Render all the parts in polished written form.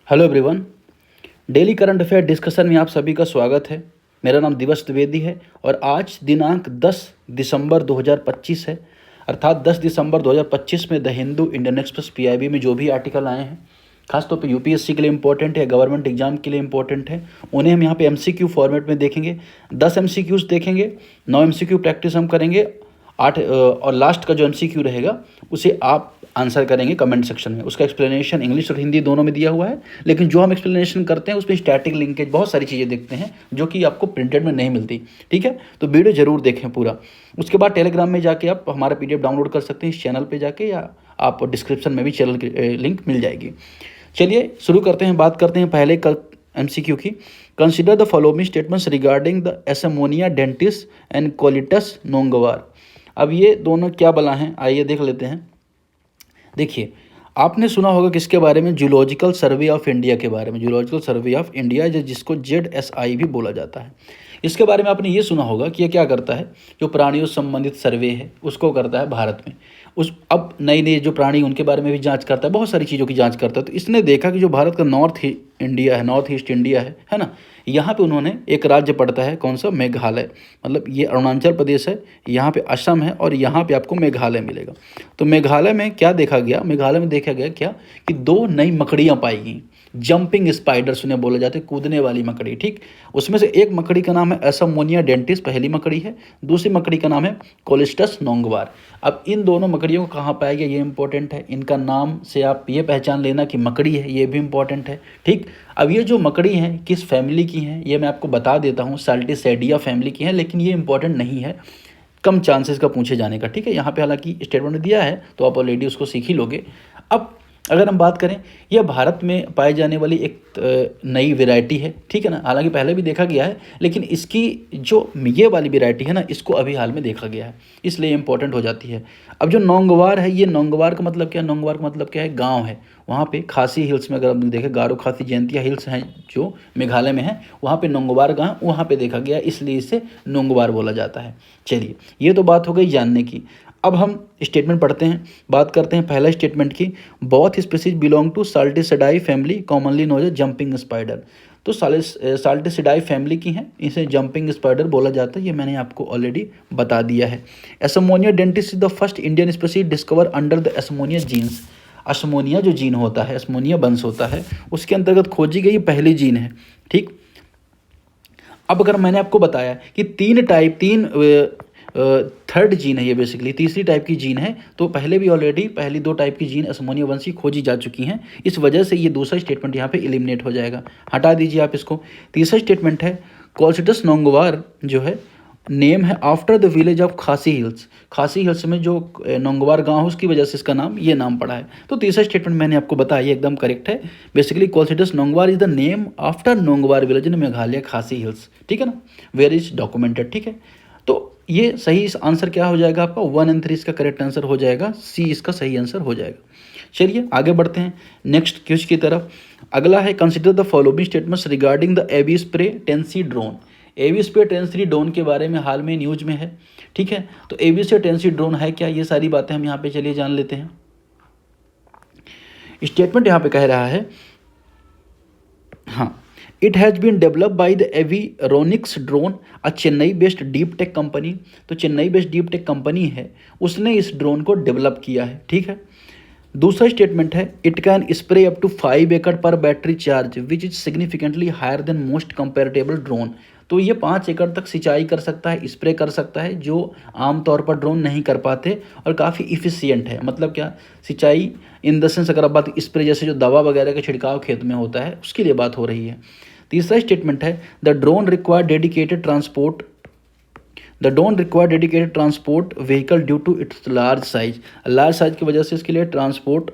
Hello everyone. Daily current affair discussion में आप सभी का स्वागत है। मेरा नाम दिवस द्विवेदी है और आज दिनांक 10 दिसंबर 2025 है, अर्थात 10 दिसंबर 2025 में the Hindu, Indian express, PIB में जो भी आर्टिकल आए हैं, खासतौर पे यूपीएससी के लिए इंपॉर्टेंट है, गवर्नमेंट एग्जाम के लिए इंपॉर्टेंट है, उन्हें हम यहाँ पे एमसीक्यू फॉर्मेट में देखेंगे। 10 एमसीक्यूज देखेंगे, 9 एमसीक्यू प्रैक्टिस हम करेंगे, 8 और लास्ट का जो एमसीक्यू रहेगा उसे आप आंसर करेंगे कमेंट सेक्शन में। उसका एक्सप्लेनेशन इंग्लिश और हिंदी दोनों में दिया हुआ है, लेकिन जो हम एक्सप्लेनेशन करते हैं उसमें स्टैटिक लिंकेज बहुत सारी चीज़ें देखते हैं जो कि आपको प्रिंटेड में नहीं मिलती। ठीक है, तो वीडियो जरूर देखें पूरा। उसके बाद टेलीग्राम में जाके आप हमारा पीडीएफ डाउनलोड कर सकते हैं इस चैनल पे जाके, या आप डिस्क्रिप्शन में भी चैनल की लिंक मिल जाएगी। चलिए शुरू करते हैं, बात करते हैं पहले एमसीक्यू की। Consider the following statements regarding the Asemonea dentis and Colyttus Nongwar. अब ये दोनों क्या बला हैं, आइए देख लेते हैं। देखिए, आपने सुना होगा किसके बारे में, जूलॉजिकल सर्वे ऑफ इंडिया के बारे में। जूलॉजिकल सर्वे ऑफ इंडिया जिसको ZSI भी बोला जाता है, इसके बारे में आपने ये सुना होगा कि ये क्या करता है, जो प्राणियों से संबंधित सर्वे है उसको करता है भारत में। अब नई नई जो प्राणी उनके बारे में भी जांच करता है, बहुत सारी चीज़ों की जांच करता है। तो इसने देखा कि जो भारत का नॉर्थ ईस्ट इंडिया है ना, यहाँ पे उन्होंने एक राज्य पड़ता है, कौन सा, मेघालय। मतलब ये अरुणाचल प्रदेश है, यहाँ पे असम है और यहाँ पे आपको मेघालय मिलेगा। तो मेघालय में क्या देखा गया, मेघालय में देखा गया क्या कि 2 नई मकड़ियाँ पाई गई। जंपिंग स्पाइडर्स उन्हें बोले जाते हैं, कूदने वाली मकड़ी। ठीक, उसमें से एक मकड़ी का नाम है एसमोनिया डेंटिस, पहली मकड़ी है। दूसरी मकड़ी का नाम है कोलिस्टस नोंगवार। अब इन दोनों मकड़ियों को कहाँ पाया गया, ये इंपॉर्टेंट है। इनका नाम से आप ये पहचान लेना कि मकड़ी है, ये भी इंपॉर्टेंट है। ठीक, अब ये जो मकड़ी हैं किस फैमिली की हैं ये मैं आपको बता देता हूँ, साल्टिसैडिया फैमिली की हैं, लेकिन ये इंपॉर्टेंट नहीं है, कम चांसेस का पूछे जाने का। ठीक है, यहाँ पे हालांकि स्टेटमेंट दिया है तो आप ऑलरेडी उसको सीख ही लोगे। अब अगर हम बात करें, यह भारत में पाई जाने वाली एक नई वैरायटी है। ठीक है ना, हालांकि पहले भी देखा गया है, लेकिन इसकी जो ये वाली वैरायटी है ना, इसको अभी हाल में देखा गया है, इसलिए इंपॉर्टेंट हो जाती है। अब जो नोंगवार है, ये नोंगवार का मतलब क्या है, नोंगवार का मतलब क्या है, गांव है। वहाँ पे खासी हिल्स में अगर हम देखें, गारो खासी जयंतिया हिल्स हैं जो मेघालय में है, वहाँ पे नोंगवार गांव, वहाँ पे देखा गया, इसलिए इसे नोंगवार बोला जाता है। चलिए, ये तो बात हो गई जानने की। अब हम स्टेटमेंट पढ़ते हैं, बात करते हैं पहला स्टेटमेंट की। Both species belong to Salticidae family, commonly known as jumping spider. तो साल्टिसिडाई फैमिली की हैं, इसे जंपिंग स्पाइडर बोला जाता है, ये मैंने आपको ऑलरेडी बता दिया है। Asemonea dentis is the first Indian species discover under the Asemonea genus. Asemonea जो जीन होता है, एसमोनिया वंश होता है, उसके अंतर्गत खोजी गई पहली जीन है। ठीक, अब अगर मैंने आपको बताया कि तीन थर्ड जीन है, ये बेसिकली तीसरी टाइप की जीन है, तो पहले भी ऑलरेडी पहली 2 टाइप की जीन एसमोनिया वंश की खोजी जा चुकी हैं। इस वजह से ये दूसरा स्टेटमेंट यहाँ पे एलिमिनेट हो जाएगा, हटा दीजिए आप इसको। तीसरा स्टेटमेंट है, कोलिस्टस नोंगवार जो है नेम है आफ्टर द विलेज ऑफ खासी हिल्स। खासी हिल्स में जो नोंगवार गांव है उसकी वजह से इसका नाम, ये नाम पड़ा है। तो तीसरा स्टेटमेंट मैंने आपको बताया, ये एकदम करेक्ट है। Basically Colyttus Nongwar is the name after Nongwar village in Meghalaya Khasi hills. ठीक है ना, वेयर इज डॉक्यूमेंटेड। ठीक है, तो ये सही आंसर क्या हो जाएगा आपका, 1 और 3 इसका करेक्ट आंसर हो जाएगा, सी इसका सही आंसर हो जाएगा। चलिए आगे बढ़ते हैं नेक्स्ट क्वेश्चन की तरफ। अगला है, consider the following statements regarding the AV spray tency drone. AV spray tency drone के बारे में हाल में न्यूज में है। ठीक है, तो एवी स्प्रे टेंसी ड्रोन है क्या, ये सारी बातें हम यहाँ पे चलिए जान लेते हैं। स्टेटमेंट यहाँ पे कह रहा है, हाँ, it has been develop by the Avironics drone, a Chennai based deep tech company. तो Chennai based deep tech company है, उसने इस ड्रोन को डेवलप किया है। ठीक है, दूसरा स्टेटमेंट है, it can spray up to 5 एकड़ per battery charge which is significantly higher than most comparable drone. तो ये 5 एकड़ तक सिंचाई कर सकता है, स्प्रे कर सकता है, जो आमतौर पर ड्रोन नहीं कर पाते, और काफ़ी इफ़िशियंट है। मतलब क्या, सिंचाई इन द सेंस अगर आप बात स्प्रे जैसे जो दवा वगैरह का छिड़काव खेत में होता है उसके लिए बात हो रही है। तीसरा स्टेटमेंट है, the drone require dedicated transport vehicle due to its large size. Large size की वजह से इसके लिए ट्रांसपोर्ट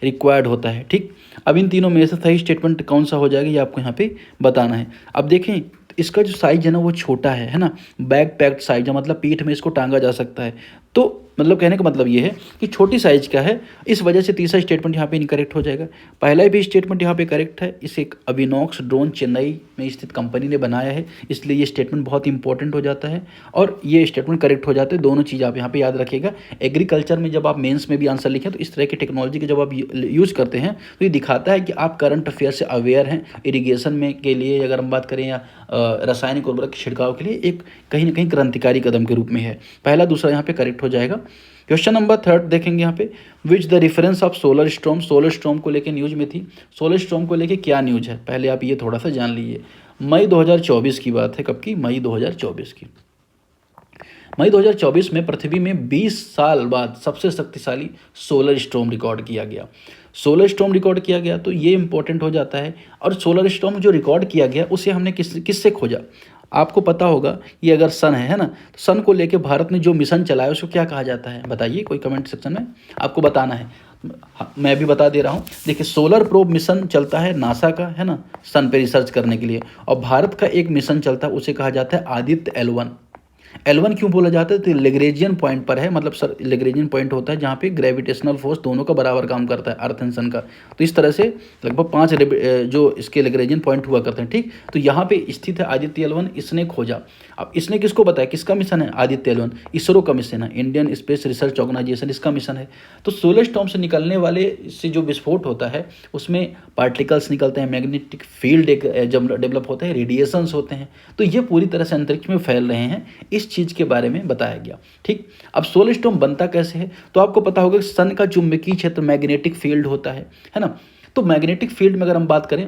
रिक्वायर्ड होता है। ठीक, अब इन तीनों में से सही स्टेटमेंट कौन सा हो जाएगा ये आपको यहाँ पे बताना है। अब देखें, इसका जो साइज़ है ना वो छोटा है ना, बैग पैक्ड साइज है, मतलब पीठ में इसको टांगा जा सकता है। तो मतलब कहने का मतलब ये है कि छोटी साइज का है, इस वजह से तीसरा स्टेटमेंट यहाँ पे इनकरेक्ट हो जाएगा। पहला भी स्टेटमेंट यहाँ पे करेक्ट है, इसे एक अविनॉक्स ड्रोन चेन्नई में स्थित कंपनी ने बनाया है, इसलिए ये स्टेटमेंट बहुत इंपॉर्टेंट हो जाता है और ये स्टेटमेंट करेक्ट हो जाते हैं। दोनों चीज़ आप यहाँ पे याद रखिएगा। एग्रीकल्चर में जब आप मेंस में भी आंसर लिखें तो इस तरह की टेक्नोलॉजी के जब आप यूज़ करते हैं तो ये दिखाता है कि आप करंट अफेयर से अवेयर हैं। इरीगेशन में के लिए अगर हम बात करें या रासायनिक उर्वरक के छिड़काव के लिए एक कहीं ना कहीं क्रांतिकारी कदम के रूप में है। पहला दूसरा यहाँ पे करेक्ट हो जाएगा। क्वेश्चन नंबर 3 देखेंगे यहाँ पे, which the reference of solar storm. Solar storm को लेके न्यूज में थी, सोलर स्टॉर्म को लेके क्या न्यूज है पहले आप ये थोड़ा सा जान लीजिए। मई 2024 की बात है, कब की? मई 2024 की। मई 2024 में पृथ्वी में 20 साल बाद सबसे शक्तिशाली सोलर स्टॉर्म रिकॉर्ड किया गया। सोलर स्टॉर्म रिकॉर्ड किया गया तो ये इंपॉर्टेंट हो जाता है। और सोलर स्टॉर्म जो रिकॉर्ड किया गया उसे हमने किससे खोजा? आपको पता होगा ये अगर सन है ना, तो सन को लेके भारत ने जो मिशन चलाया उसको क्या कहा जाता है बताइए, कोई कमेंट सेक्शन में आपको बताना है। मैं भी बता दे रहा हूँ। देखिए सोलर प्रोब मिशन चलता है नासा का, है ना, सन पे रिसर्च करने के लिए, और भारत का एक मिशन चलता है उसे कहा जाता है आदित्य L1। L1 क्यों बोला जाता है? तो लेग्रेजियन पॉइंट पर है, मतलब सर लेग्रेजियन पॉइंट होता है जहाँ पे ग्रेविटेशनल फोर्स दोनों का बराबर काम करता है, अर्थ एंड सन का। तो इस तरह से लगभग 5 जो इसके लेग्रेजियन पॉइंट हुआ करते हैं, ठीक। तो यहाँ पे स्थित है आदित्य L1, इसने खोजा। अब इसने किसको बताया, किसका मिशन है? आदित्य L1 इसरो का मिशन है, इंडियन स्पेस रिसर्च ऑर्गेनाइजेशन, इसका मिशन है। तो सोलर स्टॉर्म से निकलने वाले से जो विस्फोट होता है उसमें पार्टिकल्स निकलते हैं, मैग्नेटिक फील्ड एक जब डेवलप होता है, रेडिएशंस होते हैं, तो ये पूरी तरह से अंतरिक्ष में फैल रहे हैं, इस चीज़ के बारे में बताया गया, ठीक। अब सोलर स्टॉर्म बनता कैसे है? तो आपको पता होगा कि सन का चुंबकीय क्षेत्र मैग्नेटिक फील्ड होता है ना। तो मैग्नेटिक फील्ड में अगर हम बात करें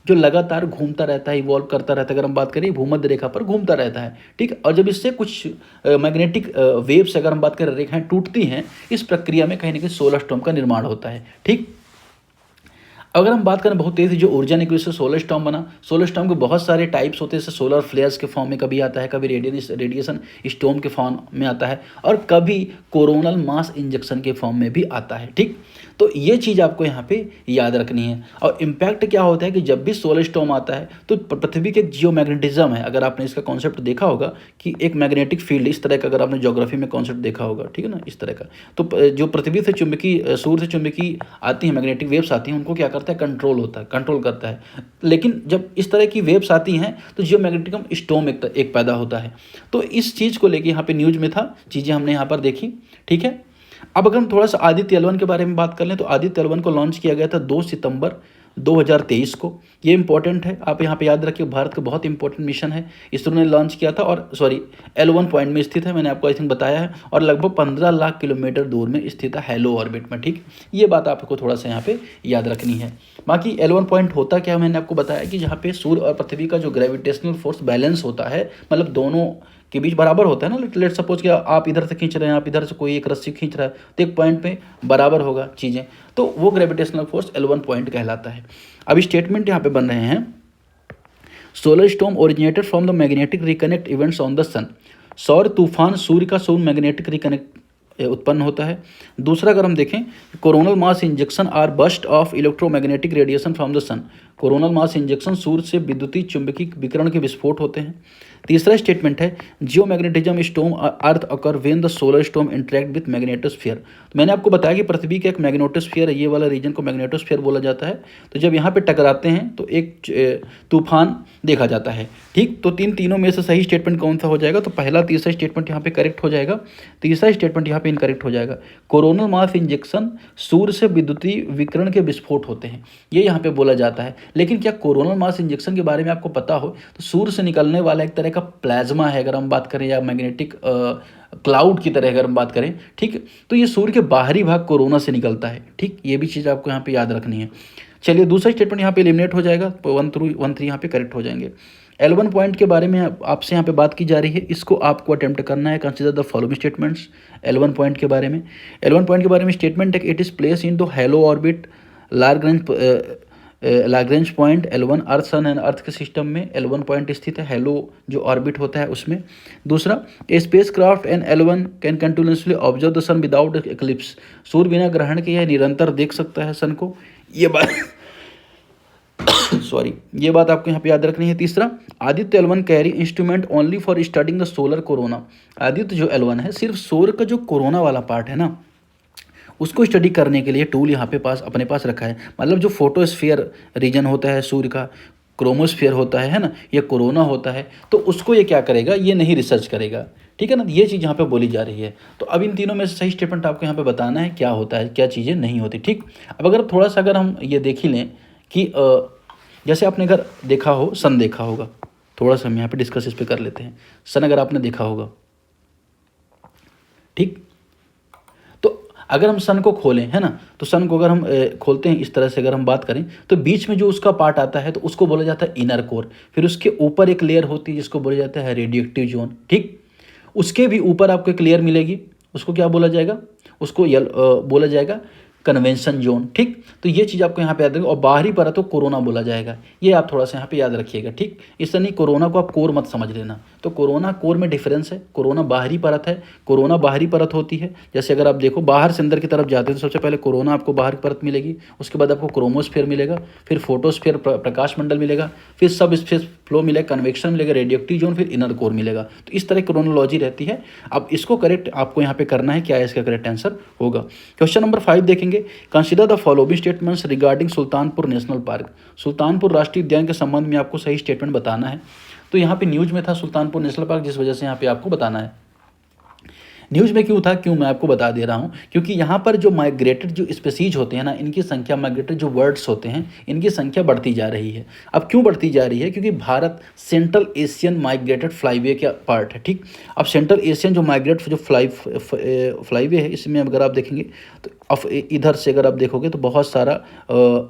जो लगातार घूमता रहता है, इवॉल्व करता रहता है, अगर हम बात करें भूमध्य रेखा पर घूमता रहता है, ठीक। और जब इससे कुछ मैग्नेटिक वेव्स अगर हम बात करें रेखाएं टूटती हैं, इस प्रक्रिया में कहीं ना कहीं सोलर स्टॉर्म का निर्माण होता है, ठीक। अगर हम बात करें बहुत तेज़ी जो ऊर्जा निकली उससे सोलर स्टॉर्म बना। सोलर स्टॉर्म के बहुत सारे टाइप्स होते हैं, जैसे सोलर फ्लेयर्स के फॉर्म में कभी आता है, कभी रेडिएशन स्टॉर्म के फॉर्म में आता है, और कभी कोरोनल मास इंजेक्शन के फॉर्म में भी आता है, ठीक। तो ये चीज़ आपको यहाँ पे याद रखनी है। और इम्पैक्ट क्या होता है कि जब भी सोलर स्टॉर्म आता है तो पृथ्वी के जियोमैग्नेटिज्म है, अगर आपने इसका कॉन्सेप्ट देखा होगा कि एक मैग्नेटिक फील्ड इस तरह का, अगर आपने ज्योग्राफी में कॉन्सेप्ट देखा होगा, ठीक है ना, इस तरह का, तो जो पृथ्वी से चुंबकीय सूर्य से चुंबकीय आती हैं, मैग्नेटिक वेव्स आती हैं, उनको क्या करता है? कंट्रोल करता है। लेकिन जब इस तरह की वेव्स आती हैं तो जियोमैग्नेटिज्म स्टॉर्म एक पैदा होता है। तो इस चीज़ को लेके यहाँ पे न्यूज में था, चीज़ें हमने यहाँ पर देखी, ठीक है। अब अगर हम थोड़ा सा आदित्य L1 के बारे में बात कर लें तो आदित्य L1 को लॉन्च किया गया था 2 सितंबर 2023 को। ये इंपॉर्टेंट है, आप यहाँ पे याद रखिए, भारत का बहुत इंपॉर्टेंट मिशन है, इसरो ने लॉन्च किया था, और सॉरी L1 पॉइंट में स्थित है, मैंने आपको आई थिंक बताया है, और लगभग 15 लाख किलोमीटर दूर में स्थित है, हेलो ऑर्बिट में, ठीक। ये बात आपको थोड़ा सा यहाँ पे याद रखनी है। बाकी L1 पॉइंट होता क्या, मैंने आपको बताया कि जहाँ पे सूर्य और पृथ्वी का जो ग्रेविटेशनल फोर्स बैलेंस होता है, मतलब दोनों के बीच बराबर होता है ना। लेट सपोज कि आप इधर से खींच रहे हैं, आप इधर से कोई एक रस्सी खींच रहा है, तो एक पॉइंट पे बराबर होगा चीज़ें, तो वो ग्रेविटेशनल फोर्स L1 पॉइंट कहलाता है। अब स्टेटमेंट यहाँ पे बन रहे हैं, solar storm originated from the magnetic reconnect events on the sun. सौर तूफान सूर्य का सौर मैग्नेटिक रिकनेक्ट उत्पन्न होता है। दूसरा अगर हम देखें, coronal mass injection are burst of electromagnetic radiation from the sun. Coronal mass injection सूर्य से विद्युतीय चुंबकीय विकिरण के विस्फोट होते हैं। तीसरा स्टेटमेंट है, geomagnetism storm earth occur when the solar storm interact with magnetosphere. तो मैंने आपको बताया कि पृथ्वी का एक मैग्नेटोस्फीयर है, ये वाला रीजन को मैग्नेटोस्फीयर बोला जाता है। तो जब यहाँ पे टकराते हैं तो एक तूफान देखा जाता है, ठीक। तो तीनों में से सही स्टेटमेंट कौन सा हो जाएगा? तो पहला तीसरा स्टेटमेंट यहाँ पे करेक्ट हो जाएगा, तीसरा स्टेटमेंट यहाँ पे इनकरेक्ट हो जाएगा। कोरोनल मास इंजेक्शन सूर्य से विद्युतीय विकिरण के विस्फोट होते हैं, ये यहाँ पे बोला जाता है। लेकिन क्या कोरोनल मास इंजेक्शन के बारे में आपको पता हो तो सूर्य से निकलने वाला एक तरह का प्लाज्मा है, अगर हम बात करें, या मैग्नेटिक क्लाउड की तरह अगर हम बात करें, ठीक। तो ये सूर्य के बाहरी भाग कोरोना से निकलता है, ठीक। ये भी चीज़ आपको यहाँ पे याद रखनी है। चलिए दूसरा स्टेटमेंट यहाँ पे एलिमिनेट हो जाएगा, 1 थ्रू 1 3 यहाँ पे करेक्ट हो जाएंगे। L1 पॉइंट के बारे में आपसे यहाँ पे बात की जा रही है, इसको आपको अटेम्प्ट करना है। Consider the following statements L1 point के बारे में। L1 पॉइंट के बारे में स्टेटमेंट है कि it is place in the halo orbit Lagrange point L1 earth sun and earth के सिस्टम में L1 पॉइंट स्थित है, हेलो जो ऑर्बिट होता है उसमें। दूसरा, a space craft and L1 can continuously observe the sun without eclipse. सूर्य बिना ग्रहण के यह निरंतर देख सकता है सन को। ये बात सॉरी, ये बात आपको यहाँ पे याद रखनी है। तीसरा, Aditya L1 carry instrument only for studying the solar corona. Aditya जो L1 है सिर्फ सौर का जो कोरोना वाला पार्ट है ना, उसको स्टडी करने के लिए टूल यहाँ पे पास अपने पास रखा है। मतलब जो फोटोस्फीयर रीजन होता है सूर्य का, क्रोमोस्फीयर होता है ना, ये कोरोना होता है, तो उसको ये क्या करेगा, ये नहीं रिसर्च करेगा, ठीक है ना। ये चीज़ यहाँ पे बोली जा रही है। तो अब इन तीनों में से सही स्टेटमेंट आपको यहाँ पे बताना है क्या होता है, क्या चीज़ें नहीं होती, ठीक। अब अगर थोड़ा सा अगर हम ये देख ही लें कि जैसे आपने अगर देखा हो, सन देखा होगा, थोड़ा सा हम यहाँ पे डिस्कस इस पे कर लेते हैं। सन अगर आपने देखा होगा, ठीक, तो अगर हम सन को खोलें, है ना, तो सन को अगर हम खोलते हैं इस तरह से, अगर हम बात करें तो बीच में जो उसका पार्ट आता है तो उसको बोला जाता है इनर कोर। फिर उसके ऊपर एक लेयर होती है जिसको बोला जाता है रेडियो एक्टिव जोन, ठीक। उसके भी ऊपर आपको एक लेयर मिलेगी, उसको क्या बोला जाएगा, उसको बोला जाएगा कन्वेंशन जोन, ठीक। तो ये चीज़ आपको यहाँ पे याद रखिएगा। और बाहरी परत को कोरोना बोला जाएगा, ये आप थोड़ा सा यहाँ पे याद रखिएगा, ठीक। इससे नहीं, कोरोना को आप कोर मत समझ लेना। तो कोरोना कोर में डिफरेंस है। कोरोना बाहरी परत है, कोरोना बाहरी परत होती है। जैसे अगर आप देखो बाहर से अंदर की तरफ जाते हैं तो सबसे पहले कोरोना आपको बाहर की परत मिलेगी, उसके बाद आपको क्रोमोस्फेयर मिलेगा, फिर फोटोस्फेयर प्रकाश मंडल मिलेगा, फिर सब स्पेस फ्लो मिलेगा, कन्वेक्शन मिलेगा, रेडियो एक्टिव जोन, फिर इनर कोर मिलेगा। तो इस तरह क्रोनोलॉजी रहती है। अब इसको करेक्ट आपको यहाँ पे करना है, क्या है इसका करेक्ट आंसर होगा। क्वेश्चन नंबर 5 देखेंगे। Consider the following statements regarding Sultanpur national park. Sultanpur राष्ट्रीय उद्यान के संबंध में आपको सही स्टेटमेंट बताना है। तो यहाँ पे न्यूज में था सुल्तानपुर नेशनल पार्क, जिस वजह से यहाँ पे आपको बताना है। न्यूज़ में क्यों था, क्यों मैं आपको बता दे रहा हूँ, क्योंकि यहाँ पर जो माइग्रेटेड जो स्पीसीज होते हैं ना, इनकी संख्या, माइग्रेटेड जो बर्ड्स होते हैं, इनकी संख्या बढ़ती जा रही है। अब क्यों बढ़ती जा रही है, क्योंकि Bharat central Asian migrated flyway का पार्ट है, ठीक। अब सेंट्रल एशियन जो माइग्रेट जो फ्लाईवे है, इसमें अगर आप देखेंगे तो इधर से अगर आप देखोगे तो बहुत सारा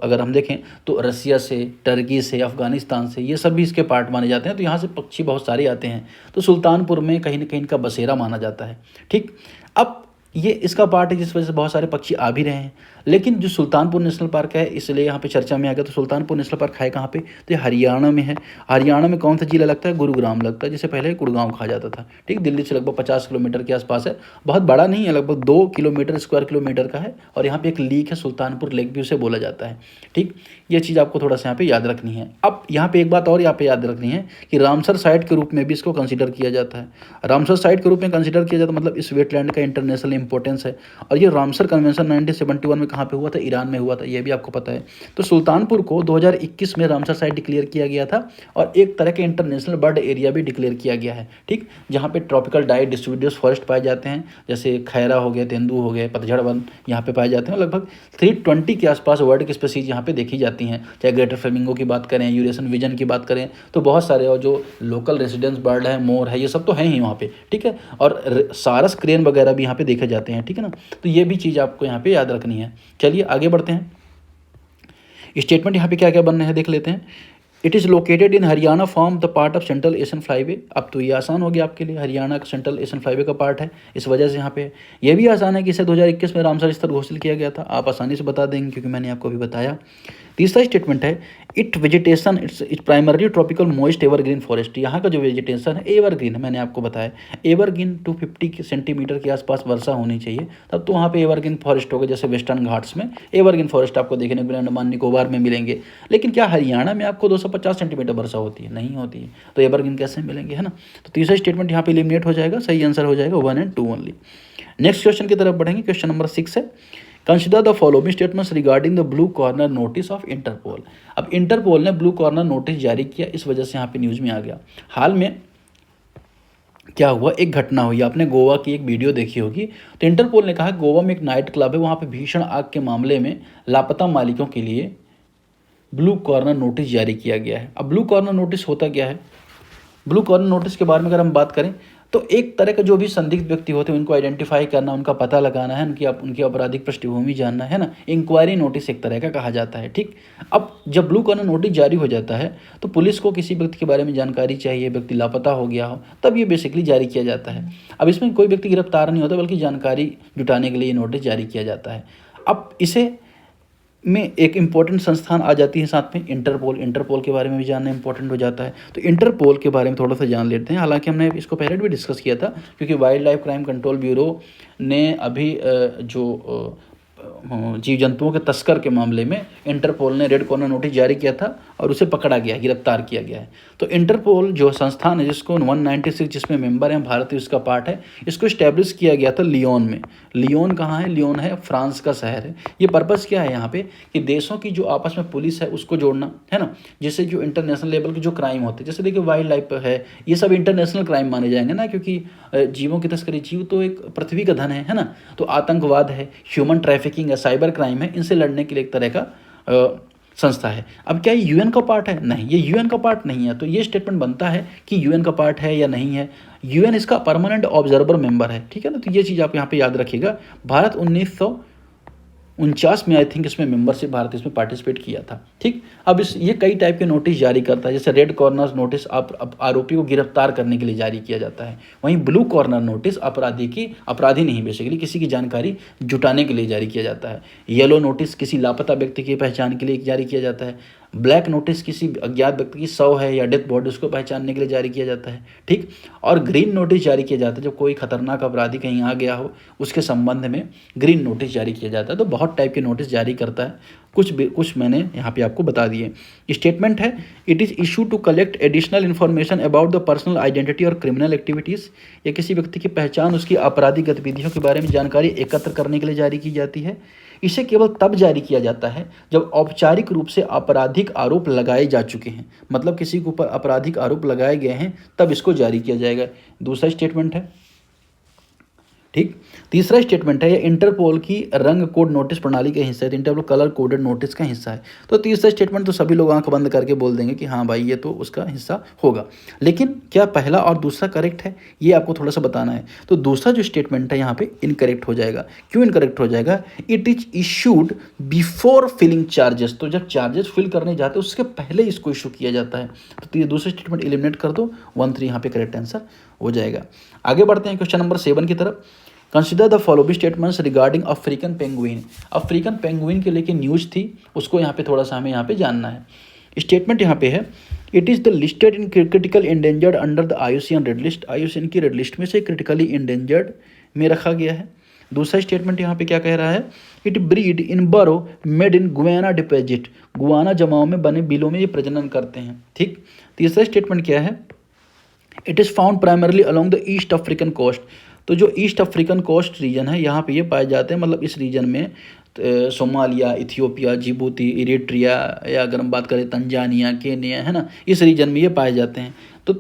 अगर हम देखें तो रसिया से, टर्की से, अफ़गानिस्तान से, ये सब भी इसके पार्ट माने जाते हैं। तो यहाँ से पक्षी बहुत सारे आते हैं। तो सुल्तानपुर में कहीं ना कहीं इनका बसेरा माना जाता है, ठीक। अब ये इसका पार्ट है जिस वजह से बहुत सारे पक्षी आ भी रहे हैं। लेकिन जो सुल्तानपुर नेशनल पार्क है, इसलिए यहाँ पे चर्चा में आ गया। तो सुल्तानपुर नेशनल पार्क है कहाँ पे, तो ये हरियाणा में है। हरियाणा में कौन सा जिला लगता है, गुरुग्राम लगता है, जिसे पहले गुड़गांव कहा जाता था, ठीक। दिल्ली से लगभग 50 किलोमीटर के आसपास है, बहुत बड़ा नहीं है, लगभग 2 किलोमीटर स्क्वायर किलोमीटर का है। और यहाँ पे एक लेक है, सुल्तानपुर लेक भी उसे बोला जाता है, ठीक। ये चीज़ आपको थोड़ा सा यहाँ पे याद रखनी है। अब यहाँ पे एक बात और यहाँ पे याद रखनी है कि रामसर साइट के रूप में भी इसको कंसिडर किया जाता है। रामसर साइट के रूप में कंसिडर किया जाता है, मतलब इस वेटलैंड का इंटरनेशनल इंपॉर्टेंस है। और ये रामसर कन्वेंशन 1971 में कहाँ पे हुआ था, ईरान में हुआ था, ये भी आपको पता है। तो सुल्तानपुर को 2021 में रामसर साइट डिक्लेयर किया गया था। और एक तरह के इंटरनेशनल बर्ड एरिया भी डिक्लेयर किया गया है, ठीक। जहाँ पे ट्रॉपिकल डाइट डिस्ट्रीब्यूटर्स फॉरेस्ट पाए जाते हैं, जैसे खैरा हो गया, तेंदू हो गए, पतझड़ वन यहाँ पे पाए जाते हैं। लगभग 320 के आसपास वर्ड की स्पीसीज यहाँ पे देखी जाती हैं। चाहे ग्रेटर फ्लेमिंगो की बात करें, यूरेशियन विजन की बात करें, तो बहुत सारे, और जो लोकल रेसिडेंस बर्ड है, मोर है, ये सब तो हैं ही वहाँ पे, ठीक है। और सारस क्रेन वगैरह भी यहाँ पे देखे जाते हैं, ठीक है ना। तो ये भी चीज़ आपको यहाँ पे याद रखनी है। चलिए आगे बढ़ते हैं। स्टेटमेंट यहाँ पे क्या क्या बनने हैं देख लेते हैं। It is located in Haryana form the part of central Asian flyway. अब तो ये आसान हो गया आपके लिए, हरियाणा का सेंट्रल एशियन फ्लाईवे का पार्ट है, इस वजह से यहाँ पे ये भी आसान है कि इसे 2021 में रामसर स्थल घोषित किया गया था। आप आसानी से बता देंगे क्योंकि मैंने आपको अभी बताया। तीसरा स्टेटमेंट है, it vegetation it's primarily tropical moist evergreen forest. यहाँ का जो वेजिटेशन है एवरग्रीन है, मैंने आपको बताया एवरग्रीन 250 सेंटीमीटर के आसपास वर्षा होनी चाहिए, तब तो वहाँ पे एवरग्रीन फॉरेस्ट होगा। जैसे वेस्टर्न घाट्स में एवरग्रीन फॉरेस्ट आपको देखने को अंडमान निकोबार में मिलेंगे। लेकिन क्या हरियाणा में आपको 250 सेंटीमीटर वर्षा होती है, नहीं होती है, तो एवरग्रीन कैसे मिलेंगे, है ना। तो तीसरा स्टेटमेंट यहाँ पे एलिमिनेट हो जाएगा, सही आंसर हो जाएगा 1 and 2 ओनली। नेक्स्ट क्वेश्चन की तरफ बढ़ेंगे। क्वेश्चन नंबर 6 है, consider the following statements regarding the blue corner notice of Interpol. अब इंटरपोल ने ब्लू कॉर्नर नोटिस जारी किया, इस वजह से यहाँ पे न्यूज़ में आ गया। हाल में क्या हुआ, एक घटना हुई, आपने गोवा की एक वीडियो देखी होगी। तो इंटरपोल ने कहा गोवा में एक नाइट क्लब है, वहाँ पे भीषण आग के मामले में लापता मालिकों के लिए ब्लू कॉर्नर नोटिस जारी किया गया है। अब ब्लू कॉर्नर नोटिस होता क्या है, ब्लू कॉर्नर नोटिस के बारे में अगर हम बात करें तो एक तरह का जो भी संदिग्ध व्यक्ति होते हैं उनको आइडेंटिफाई करना, उनका पता लगाना है, उनकी आपराधिक पृष्ठभूमि जानना है ना। इंक्वायरी नोटिस एक तरह का कहा जाता है, ठीक। अब जब ब्लू कॉर्नर नोटिस जारी हो जाता है तो पुलिस को किसी व्यक्ति के बारे में जानकारी चाहिए, व्यक्ति लापता हो गया हो, तब ये बेसिकली जारी किया जाता है। अब इसमें कोई व्यक्ति गिरफ्तार नहीं होता, बल्कि जानकारी जुटाने के लिए नोटिस जारी किया जाता है। अब इसे में एक इम्पोर्टेंट संस्थान आ जाती है साथ में, इंटरपोल। इंटरपोल के बारे में भी जानना इंपॉर्टेंट हो जाता है। तो इंटरपोल के बारे में थोड़ा सा जान लेते हैं। हालांकि हमने इसको पहले भी डिस्कस किया था, क्योंकि wild life crime control bureau ने अभी जो जीव जंतुओं के तस्कर के मामले में इंटरपोल ने रेड कॉर्नर नोटिस जारी किया था और उसे पकड़ा गया, गिरफ्तार किया गया है। तो इंटरपोल जो संस्थान है जिसको 196 जिसमें मेंबर हैं, भारत इसका पार्ट है, इसको इस्टेब्लिश किया गया था लियोन में। लियोन कहाँ है? लियोन है फ्रांस का शहर है। ये पर्पज़ क्या है यहाँ पे कि देशों की जो आपस में पुलिस है उसको जोड़ना है ना, जिससे जो इंटरनेशनल लेवल के जो क्राइम होते हैं, जैसे देखिए वाइल्ड लाइफ है, ये सब इंटरनेशनल क्राइम माने जाएंगे ना, क्योंकि जीवों की तस्करी, जीव तो एक पृथ्वी का धन है ना। तो आतंकवाद है, ह्यूमन ट्रैफिकिंग है, साइबर क्राइम है, इनसे लड़ने के लिए एक तरह का संस्था है। अब क्या ये यूएन का पार्ट है? नहीं, ये यूएन का पार्ट नहीं है। तो ये स्टेटमेंट बनता है कि यूएन का पार्ट है या नहीं है। यूएन इसका परमानेंट ऑब्जर्वर मेंबर है, ठीक है ना। तो ये चीज़ आप यहाँ पे याद रखिएगा। भारत 1949 में आई थिंक इसमें मेंबरशिप, भारत इसमें पार्टिसिपेट किया था, ठीक। अब ये कई टाइप के नोटिस जारी करता है, जैसे रेड कॉर्नर नोटिस आरोपी को गिरफ्तार करने के लिए जारी किया जाता है। वहीं ब्लू कॉर्नर नोटिस अपराधी नहीं बेसिकली किसी की जानकारी जुटाने के लिए जारी किया जाता है। येलो नोटिस किसी लापता व्यक्ति की पहचान के लिए जारी किया जाता है। ब्लैक नोटिस किसी अज्ञात व्यक्ति की शव है या डेथ बॉडी उसको पहचानने के लिए जारी किया जाता है, ठीक। और ग्रीन नोटिस जारी किया जाता है जब कोई खतरनाक अपराधी कहीं आ गया हो, उसके संबंध में ग्रीन नोटिस जारी किया जाता है। तो बहुत टाइप के नोटिस जारी करता है, कुछ मैंने यहाँ पे आपको बता दिए। स्टेटमेंट है, it is issue to collect additional information about the personal identity और क्रिमिनल एक्टिविटीज़। या किसी व्यक्ति की पहचान, उसकी आपराधिक गतिविधियों के बारे में जानकारी एकत्र करने के लिए जारी की जाती है। इसे केवल तब जारी किया जाता है जब औपचारिक रूप से आपराधिक आरोप लगाए जा चुके हैं, मतलब किसी के ऊपर आपराधिक आरोप लगाए गए हैं तब इसको जारी किया जाएगा। दूसरा स्टेटमेंट है, ठीक। तीसरा स्टेटमेंट है, ये इंटरपोल की रंग कोड नोटिस प्रणाली का हिस्सा है, इंटरपोल कलर कोडेड नोटिस का हिस्सा है। तो तीसरा स्टेटमेंट तो सभी लोग आंख बंद करके बोल देंगे कि हाँ भाई ये तो उसका हिस्सा होगा। लेकिन क्या पहला और दूसरा करेक्ट है, ये आपको थोड़ा सा बताना है। तो दूसरा जो स्टेटमेंट है यहाँ पे इनकरेक्ट हो जाएगा। क्यों इनकरेक्ट हो जाएगा? It is issued before filling charges. तो जब चार्जेस फिल करने जाते हैं उसके पहले इसको इशू किया जाता है। तो ये दूसरा स्टेटमेंट एलिमिनेट कर दो, 1-3 यहाँ पे करेक्ट आंसर हो जाएगा। आगे बढ़ते हैं क्वेश्चन नंबर 7 की तरफ। Consider the following statements regarding African penguin. African penguin के लेके न्यूज़ थी, उसको यहाँ पे थोड़ा सा हमें यहाँ पे जानना है। स्टेटमेंट यहाँ पे है, it is the listed in critical endangered under the IUCN red list. IUCN की रेड लिस्ट में से क्रिटिकली इंडेंजर्ड में रखा गया है। दूसरा स्टेटमेंट यहाँ पे क्या कह रहा है, it breed in burrow made in guano deposit. Guano जमाओं में बने बिलों में ये प्रजनन करते हैं, ठीक। तीसरा स्टेटमेंट क्या है, it is found primarily along the east African coast. तो जो ईस्ट अफ्रीकन कोस्ट रीजन है यहाँ पे ये पाए जाते हैं, मतलब इस रीजन में सोमालिया, इथियोपिया, जिबूती, इरिट्रिया, या अगर हम बात करें तंजानिया, केन्या, है ना, इस रीजन में ये पाए जाते हैं। तो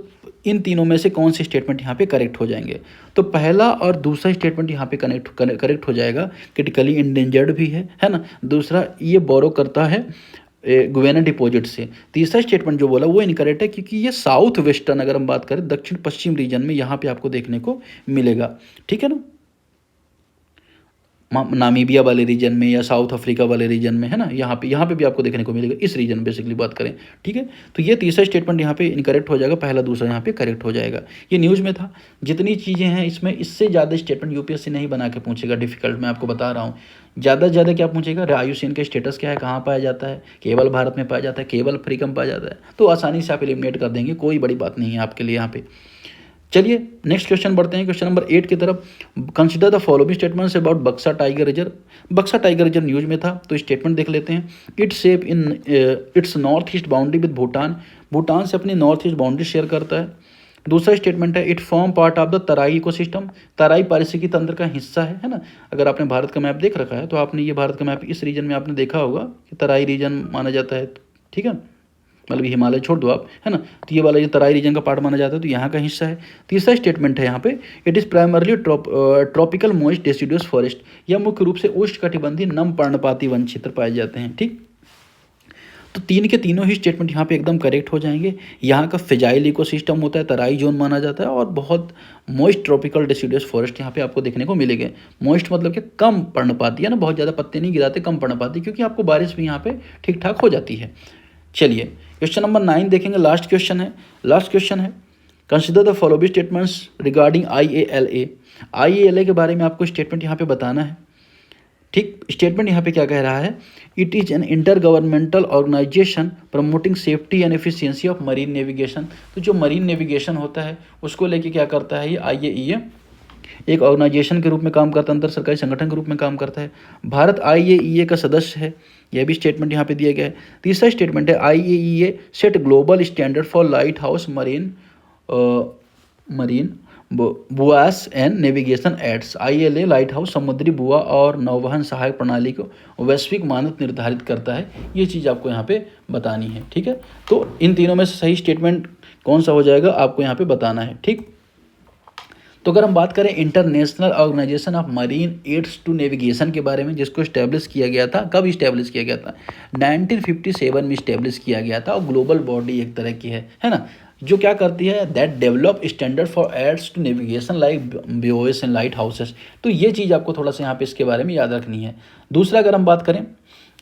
इन तीनों में से कौन से स्टेटमेंट यहाँ पे करेक्ट हो जाएंगे? तो पहला और दूसरा स्टेटमेंट यहाँ पे करेक्ट हो जाएगा। क्रिटिकली इंडेंजर्ड भी है ना। दूसरा ये बोरो करता है गुआना डिपॉजिट से। तीसरा स्टेटमेंट जो बोला वो इनकरेक्ट है, क्योंकि ये साउथ वेस्टर्न, अगर हम बात करें दक्षिण पश्चिम रीजन में यहाँ पे आपको देखने को मिलेगा, ठीक है ना, नामीबिया वाले रीजन में या साउथ अफ्रीका वाले रीजन में, है ना, यहाँ पे भी आपको देखने को मिलेगा, इस रीजन बेसिकली बात करें, ठीक है। तो ये तीसरा स्टेटमेंट यहाँ पे इनकरेक्ट हो जाएगा, पहला दूसरा यहाँ पे करेक्ट हो जाएगा। ये न्यूज़ में था। जितनी चीज़ें हैं इसमें, इससे ज़्यादा स्टेटमेंट UPSC नहीं बना के पूछेगा डिफिकल्ट, मैं आपको बता रहा हूँ। ज़्यादा से ज़्यादा क्या पूछेगा, IUCN का स्टेटस क्या है, कहाँ पाया जाता है, केवल भारत में पाया जाता है, केवल अफ्रीका में पाया जाता है, तो आसानी से आप एलिमिनेट कर देंगे, कोई बड़ी बात नहीं है आपके लिए यहाँ पे। चलिए नेक्स्ट क्वेश्चन बढ़ते हैं, क्वेश्चन नंबर 8 की तरफ। Consider the following statements about बक्सा टाइगर रिजर्व। बक्सा टाइगर रिजर्व न्यूज में था, तो स्टेटमेंट देख लेते हैं। Its shape in its north east boundary with Bhutan. Bhutan से अपनी नॉर्थ ईस्ट बाउंड्री शेयर करता है। दूसरा स्टेटमेंट है, it form part of the Terai ecosystem. Terai पारिस्थितिकी तंत्र का हिस्सा है ना। अगर आपने भारत का मैप देख रखा है तो आपने ये भारत का मैप इस रीजन में आपने देखा होगा कि तराई रीजन माना जाता है, ठीक है, मतलब हिमालय छोड़ दो आप, है ना। तो ये वाला ये तराई रीजन का पार्ट माना जाता है, तो यहाँ का हिस्सा है। तीसरा स्टेटमेंट है यहाँ पे, it is primarily tropical moist deciduous forest. यह मुख्य रूप से उष्णकटिबंधीय नम पर्णपाती वन क्षेत्र पाए जाते हैं, ठीक। तो तीन के तीनों ही स्टेटमेंट यहाँ पे एकदम करेक्ट हो जाएंगे। यहाँ का फिजाइल इकोसिस्टम होता है, तराई जोन माना जाता है, और बहुत मॉइस्ट ट्रॉपिकल डेसिडुअस फॉरेस्ट यहाँ पे आपको देखने को मिलेंगे। मॉइस्ट मतलब कि कम पर्णपाती, है ना, बहुत ज़्यादा पत्ते नहीं गिराते, कम पर्णपाती, क्योंकि आपको बारिश भी यहाँ पे ठीक ठाक हो जाती है। चलिए क्वेश्चन नंबर 9 देखेंगे, लास्ट क्वेश्चन है। Consider the following statements regarding IALA। IALA के बारे में आपको स्टेटमेंट यहाँ पे बताना है, ठीक। स्टेटमेंट यहाँ पे क्या कह रहा है, it is an intergovernmental organisation promoting safety and efficiency of marine navigation. तो जो मरीन नेविगेशन होता है उसको लेके क्या करता है ये IAEA, एक ऑर्गेनाइजेशन के रूप में काम करता है, अंतर सरकारी संगठन के रूप में काम करता है। भारत IAEA का सदस्य है, यह भी स्टेटमेंट यहाँ पे दिया गया है। तीसरा स्टेटमेंट है IAEA set global standard for light house marine buoys and navigation aids. ILA light house समुद्री बुआ और नौवहन सहायक प्रणाली को वैश्विक मानक निर्धारित करता है। ये चीज़ आपको यहाँ पे बतानी है, ठीक है। तो इन तीनों में से सही स्टेटमेंट कौन सा हो जाएगा आपको यहाँ पे बताना है, ठीक। तो अगर हम बात करें international organisation of marine aids to navigation के बारे में, जिसको इस्टेब्लिश किया गया था, कब इस्टेब्लिश किया गया था? 1957 में इस्टेब्लिश किया गया था। और ग्लोबल बॉडी एक तरह की है ना, जो क्या करती है, that develop standard for aids to navigation like BOS and lighthouses. तो ये चीज़ आपको थोड़ा सा यहाँ पे इसके बारे में याद रखनी है। दूसरा अगर हम बात करें,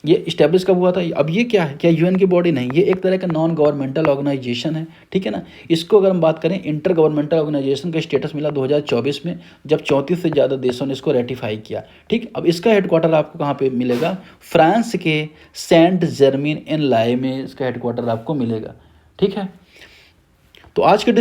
ये इस्टेब्लिश कब हुआ था? अब ये क्या है, क्या UN की बॉडी नहीं, ये एक तरह का नॉन गवर्नमेंटल ऑर्गेनाइजेशन है, ठीक है ना। इसको अगर हम बात करें, इंटर गवर्नमेंटल ऑर्गेनाइजेशन का स्टेटस मिला 2024 में, जब 34 से ज़्यादा देशों ने इसको रेटिफाई किया, ठीक। अब इसका हेडक्वार्टर आपको कहाँ पे मिलेगा? फ्रांस के सेंट जर्मेन एन लाए में इसका हेडक्वार्टर आपको मिलेगा, ठीक है। तो आज के